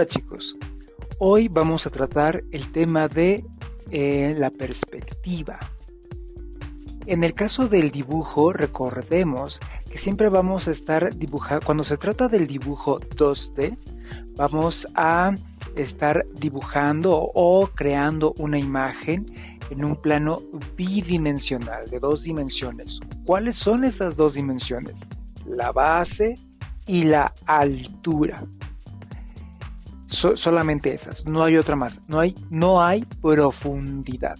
Hola chicos, hoy vamos a tratar el tema de la perspectiva. En el caso del dibujo, recordemos que siempre vamos a estar dibujando, cuando se trata del dibujo 2D, vamos a estar dibujando o creando una imagen en un plano bidimensional, de 2 dimensiones. ¿Cuáles son estas 2 dimensiones? La base y la altura. Solamente esas, no hay otra más, no hay profundidad.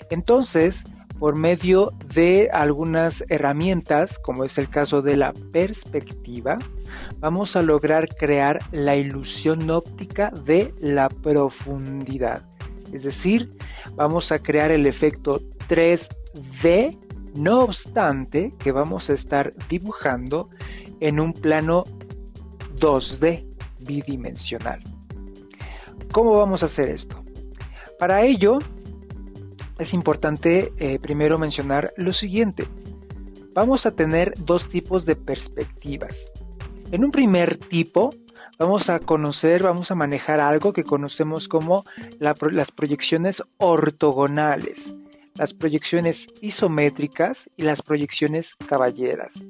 Entonces, por medio de algunas herramientas, como es el caso de la perspectiva, vamos a lograr crear la ilusión óptica de la profundidad. Es decir, vamos a crear el efecto 3D, no obstante que vamos a estar dibujando en un plano 2D bidimensional. ¿Cómo vamos a hacer esto? Para ello, es importante primero mencionar lo siguiente. Vamos a tener 2 tipos de perspectivas. En un primer tipo, vamos a manejar algo que conocemos como las proyecciones ortogonales, las proyecciones isométricas y las proyecciones caballeras.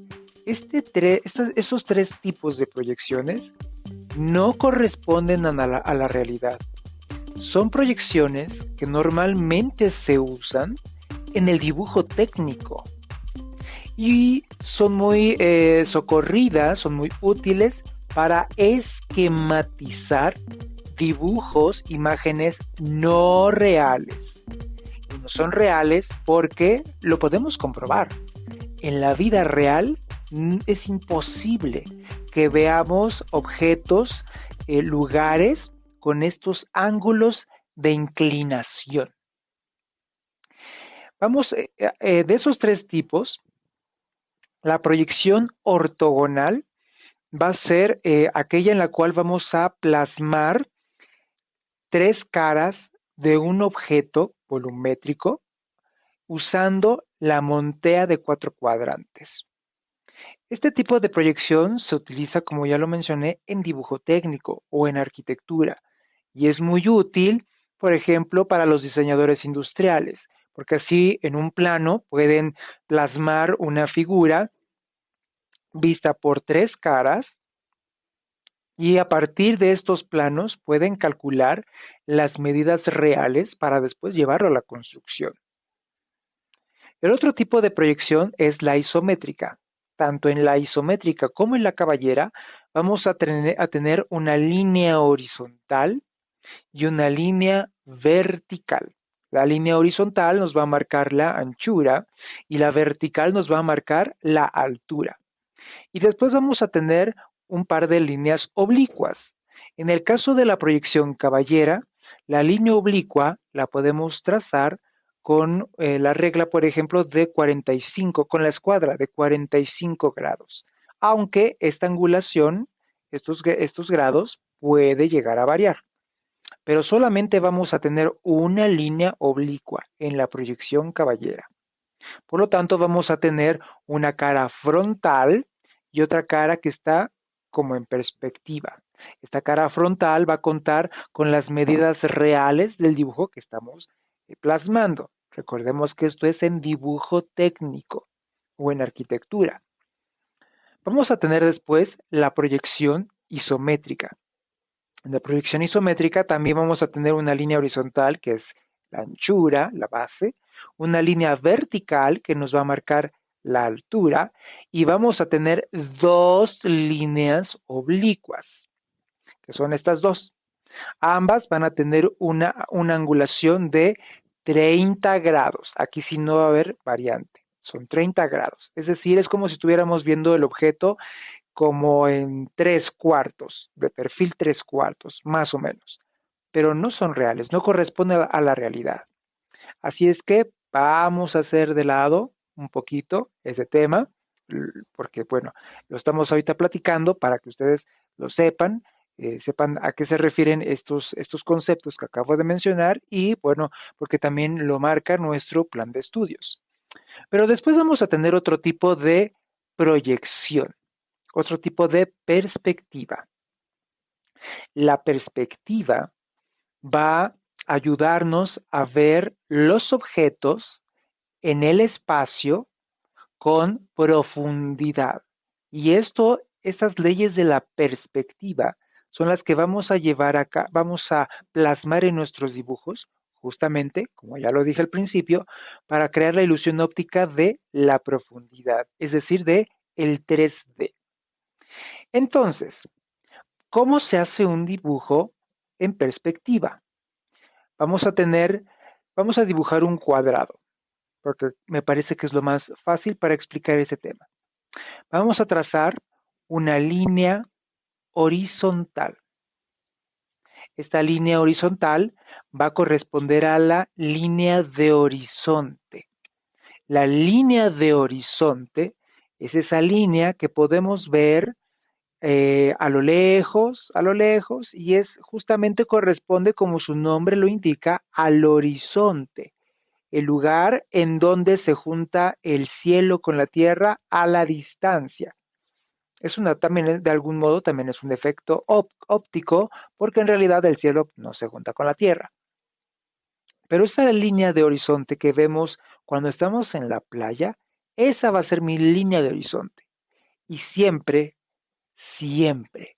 Esos 3 tipos de proyecciones no corresponden a la realidad. Son proyecciones que normalmente se usan en el dibujo técnico y son muy socorridas, son muy útiles para esquematizar dibujos, imágenes no reales. Y no son reales porque lo podemos comprobar. En la vida real es imposible que veamos objetos, lugares con estos ángulos de inclinación. Vamos, de esos 3 tipos, la proyección ortogonal va a ser aquella en la cual vamos a plasmar 3 caras de un objeto volumétrico usando la montea de 4 cuadrantes. Este tipo de proyección se utiliza, como ya lo mencioné, en dibujo técnico o en arquitectura y es muy útil, por ejemplo, para los diseñadores industriales, porque así en un plano pueden plasmar una figura vista por 3 caras y a partir de estos planos pueden calcular las medidas reales para después llevarlo a la construcción. El otro tipo de proyección es la isométrica. Tanto en la isométrica como en la caballera vamos a tener una línea horizontal y una línea vertical. La línea horizontal nos va a marcar la anchura y la vertical nos va a marcar la altura. Y después vamos a tener un par de líneas oblicuas. En el caso de la proyección caballera, la línea oblicua la podemos trazar con la regla, por ejemplo, de 45, con la escuadra de 45 grados. Aunque esta angulación, estos grados, puede llegar a variar. Pero solamente vamos a tener una línea oblicua en la proyección caballera. Por lo tanto, vamos a tener una cara frontal y otra cara que está como en perspectiva. Esta cara frontal va a contar con las medidas reales del dibujo que estamos plasmando. Recordemos que esto es en dibujo técnico o en arquitectura. Vamos a tener después la proyección isométrica. En la proyección isométrica también vamos a tener una línea horizontal que es la anchura, la base, una línea vertical que nos va a marcar la altura y vamos a tener 2 líneas oblicuas, que son estas 2. Ambas van a tener una angulación de 30 grados. Aquí sí no va a haber variante, son 30 grados. Es decir, es como si estuviéramos viendo el objeto como en 3/4, de perfil 3/4, más o menos. Pero no son reales, no corresponden a la realidad. Así es que vamos a hacer de lado un poquito ese tema, porque bueno, lo estamos ahorita platicando para que ustedes lo sepan, sepan a qué se refieren estos conceptos que acabo de mencionar y bueno, porque también lo marca nuestro plan de estudios. Pero después vamos a tener otro tipo de proyección, otro tipo de perspectiva. La perspectiva va a ayudarnos a ver los objetos en el espacio con profundidad. Y estas leyes de la perspectiva son las que vamos a llevar acá, vamos a plasmar en nuestros dibujos, justamente, como ya lo dije al principio, para crear la ilusión óptica de la profundidad, es decir, de el 3D. Entonces, ¿cómo se hace un dibujo en perspectiva? Vamos a tener, vamos a dibujar un cuadrado, porque me parece que es lo más fácil para explicar ese tema. Vamos a trazar una línea horizontal. Esta línea horizontal va a corresponder a la línea de horizonte. La línea de horizonte es esa línea que podemos ver a lo lejos, y es justamente corresponde, como su nombre lo indica, al horizonte, el lugar en donde se junta el cielo con la tierra a la distancia. También de algún modo también es un efecto óptico, porque en realidad el cielo no se junta con la tierra. Pero esta línea de horizonte que vemos cuando estamos en la playa, esa va a ser mi línea de horizonte. Y siempre, siempre,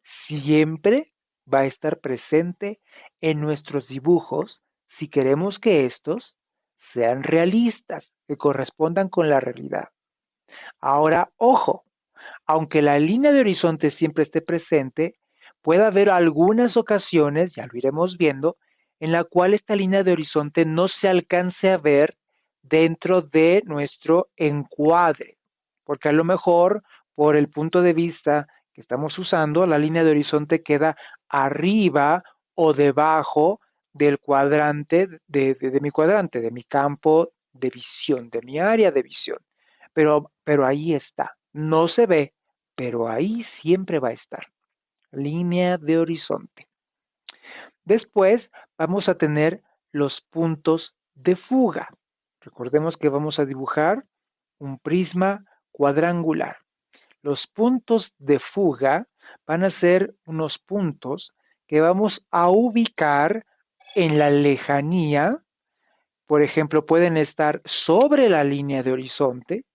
siempre va a estar presente en nuestros dibujos si queremos que estos sean realistas, que correspondan con la realidad. Ahora, ojo, aunque la línea de horizonte siempre esté presente, puede haber algunas ocasiones, ya lo iremos viendo, en la cual esta línea de horizonte no se alcance a ver dentro de nuestro encuadre, porque a lo mejor por el punto de vista que estamos usando, la línea de horizonte queda arriba o debajo del cuadrante, de mi cuadrante, de mi campo de visión, de mi área de visión. Pero ahí está, no se ve, pero ahí siempre va a estar. Línea de horizonte. Después vamos a tener los puntos de fuga. Recordemos que vamos a dibujar un prisma cuadrangular. Los puntos de fuga van a ser unos puntos que vamos a ubicar en la lejanía. Por ejemplo, pueden estar sobre la línea de horizonte,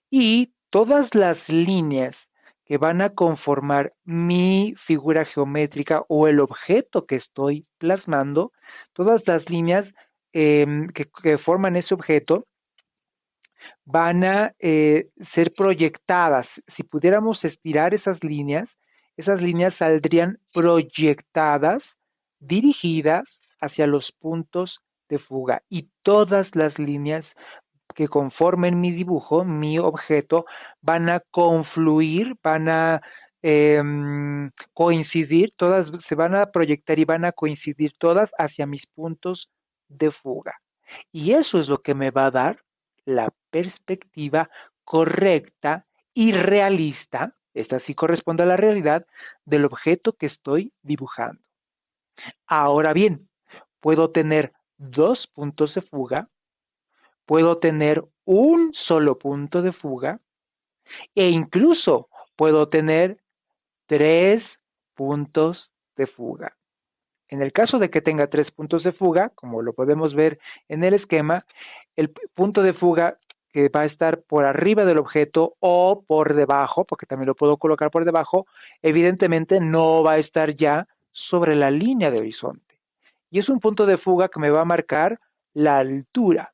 y todas las líneas que van a conformar mi figura geométrica o el objeto que estoy plasmando, todas las líneas que forman ese objeto van a ser proyectadas. Si pudiéramos estirar esas líneas saldrían proyectadas, dirigidas hacia los puntos de fuga, y todas las líneas que conformen mi dibujo, mi objeto, van a confluir, van a coincidir, todas se van a proyectar y van a coincidir todas hacia mis puntos de fuga. Y eso es lo que me va a dar la perspectiva correcta y realista, esta sí corresponde a la realidad, del objeto que estoy dibujando. Ahora bien, puedo tener dos puntos de fuga, puedo tener un solo punto de fuga, e incluso puedo tener tres puntos de fuga. En el caso de que tenga tres puntos de fuga, como lo podemos ver en el esquema, el punto de fuga que va a estar por arriba del objeto o por debajo, porque también lo puedo colocar por debajo, evidentemente no va a estar ya sobre la línea de horizonte. Y es un punto de fuga que me va a marcar la altura.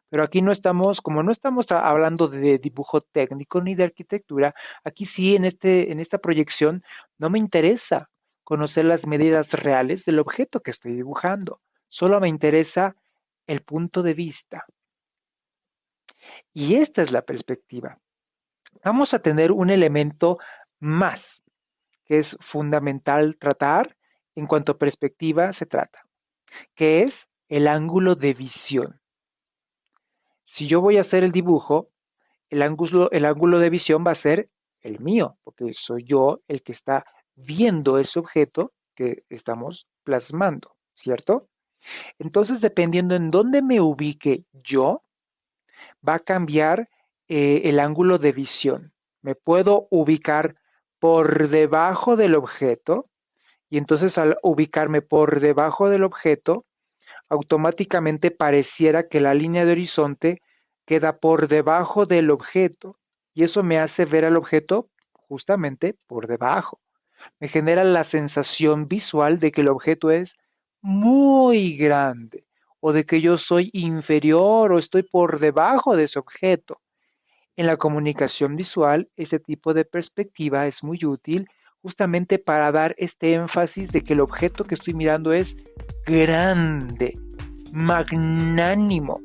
Pero aquí no estamos, como no estamos hablando de dibujo técnico ni de arquitectura, aquí sí en esta proyección no me interesa conocer las medidas reales del objeto que estoy dibujando. Solo me interesa el punto de vista. Y esta es la perspectiva. Vamos a tener un elemento más que es fundamental tratar en cuanto a perspectiva se trata, que es el ángulo de visión. Si yo voy a hacer el dibujo, el ángulo de visión va a ser el mío, porque soy yo el que está viendo ese objeto que estamos plasmando, ¿cierto? Entonces, dependiendo en dónde me ubique yo, va a cambiar el ángulo de visión. Me puedo ubicar por debajo del objeto, Y entonces al ubicarme por debajo del objeto, automáticamente pareciera que la línea de horizonte queda por debajo del objeto. Y eso me hace ver al objeto justamente por debajo. Me genera la sensación visual de que el objeto es muy grande o de que yo soy inferior o estoy por debajo de ese objeto. En la comunicación visual, este tipo de perspectiva es muy útil justamente para dar este énfasis de que el objeto que estoy mirando es grande, magnánimo.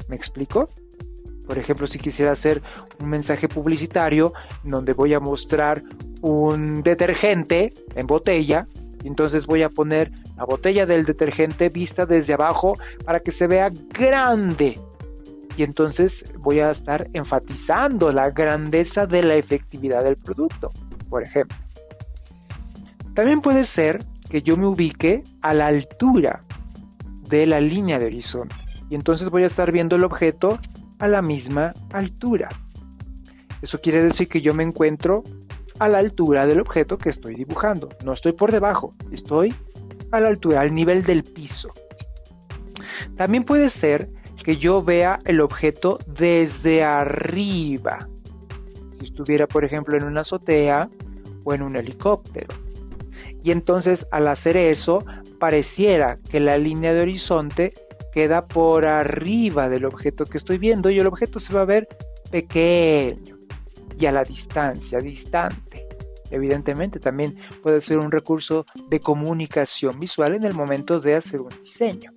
¿Me explico? Por ejemplo, si quisiera hacer un mensaje publicitario donde voy a mostrar un detergente en botella, entonces voy a poner la botella del detergente vista desde abajo para que se vea grande. Y entonces voy a estar enfatizando la grandeza de la efectividad del producto, por ejemplo. También puede ser que yo me ubique a la altura de la línea de horizonte. Y entonces voy a estar viendo el objeto a la misma altura. Eso quiere decir que yo me encuentro a la altura del objeto que estoy dibujando. No estoy por debajo, estoy a la altura, al nivel del piso. También puede ser que yo vea el objeto desde arriba. Si estuviera, por ejemplo, en una azotea o en un helicóptero. Y entonces, al hacer eso, pareciera que la línea de horizonte queda por arriba del objeto que estoy viendo y el objeto se va a ver pequeño y a la distancia, distante. Evidentemente, también puede ser un recurso de comunicación visual en el momento de hacer un diseño.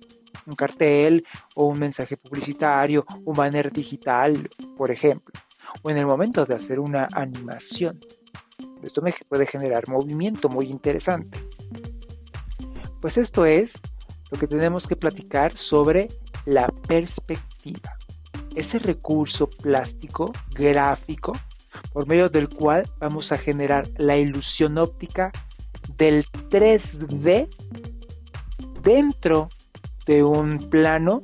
Un cartel o un mensaje publicitario, un banner digital, por ejemplo, o en el momento de hacer una animación. Esto me puede generar movimiento muy interesante. Pues esto es lo que tenemos que platicar sobre la perspectiva, ese recurso plástico, gráfico, por medio del cual vamos a generar la ilusión óptica del 3D dentro de un plano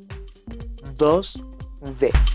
2D.